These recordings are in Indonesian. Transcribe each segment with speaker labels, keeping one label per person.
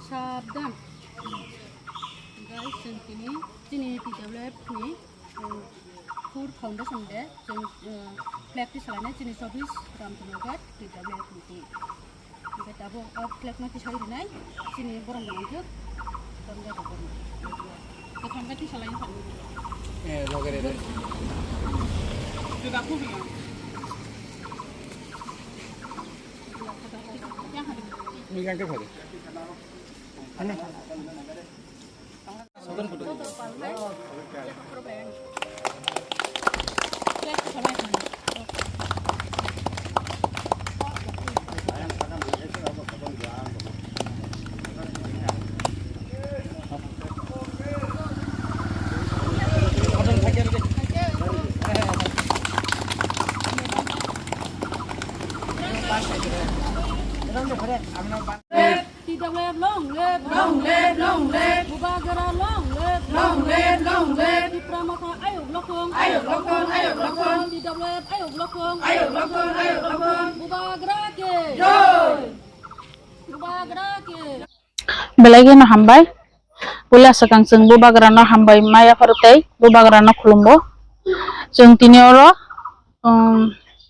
Speaker 1: Sabdan. Guys, sini develop ni food foundation deh. Flag di sana sini service Ramchandra Ghat develop ni. Kita tahu flag mati saya di nai sini borong itu. Bangga borong. Kita mati selain sana.
Speaker 2: Logo deh.
Speaker 1: Sudah aku bilang.
Speaker 2: Yang ke mana? Aneh. Sodan kudu.
Speaker 1: Tidak long live, Bubagara long live, Tipra maka ayo blokong, tidak live ayo blokong, Bubagara ke, Bubagara ke.
Speaker 3: Belagi no hambai, pula sekang seng Bubagara no hambai maya farutei, Bubagara no kulumbo, seng tini oro,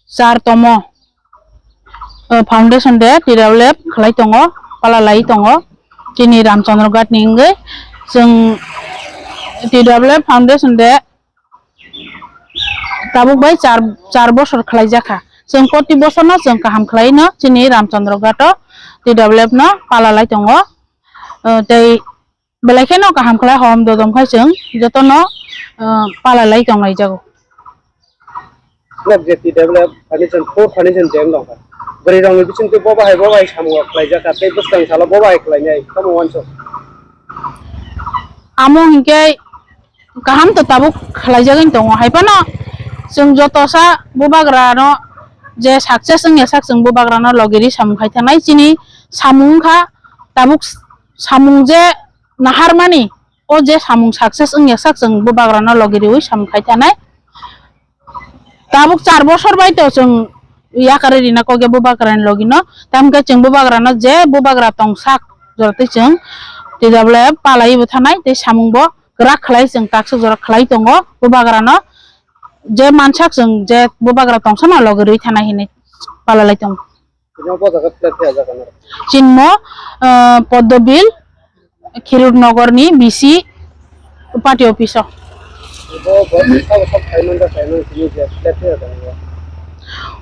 Speaker 3: sar tomo. Foundation deh develop Palai tongo, Palai tongo, kini Ramchandra Ghat ningge, seng develop foundation deh tabuk bayi car bosor Palai jaka, seng poti bosor na seng kaham Palai na, kini Ramchandra Ghat develop na Palai tongo, tei belakang no kaham Palai hom dodom kai seng, joto no Palai tongo jago.
Speaker 2: Nah, jadi develop foundation jam dong kan. Beri dong itu cintu bawa hai sama pelajar kata itu setengah salah bawa hai kelainya kamu wanso.
Speaker 3: Amo hingga kaham tetap pelajar itu ngah hai pana, seng joto sa Bubagara no je sukses seng ya sukses Bubagara no logiri samung hai tanai sini samung ka tabuk samung je nahar mani, o je samung sukses seng ya sukses Bubagara no logiri ui samung hai tanai. Tabuk 4 bosor bai to seng ya kare dina ko ge Bubagara logi no tam ke ceng Bubagara no je Bubagara tong sak jorte ceng tidak boleh palai buthanai te samung bo gerak khlai ceng taksu jorak khlai tongo Bubagara no je mansak ceng je Bubagara tong sama logeri thanai hine palai tong
Speaker 2: Kenapa tak kelihatan aja kan?
Speaker 3: Cinmo Padmabil Khirur Nogor ni BC Upati Office.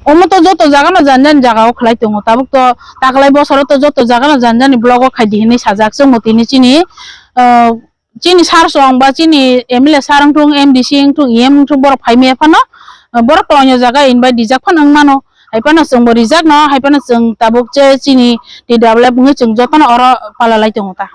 Speaker 3: Omo to joto jaga no janjan jaga o khlai tongo tabuk to taklai bosoro to joto jaga no janjan ni blog o khaidi hini sajak sung motini chini sar song ba chini MLA sarang tung MDC tung em tung bor phaime phano bor to onyo jaga invite dijak phan ang mano hai pano sung bor rijak no hai pano sung tabuk che chini develop ngi chung joto no oro Palai tongo ta.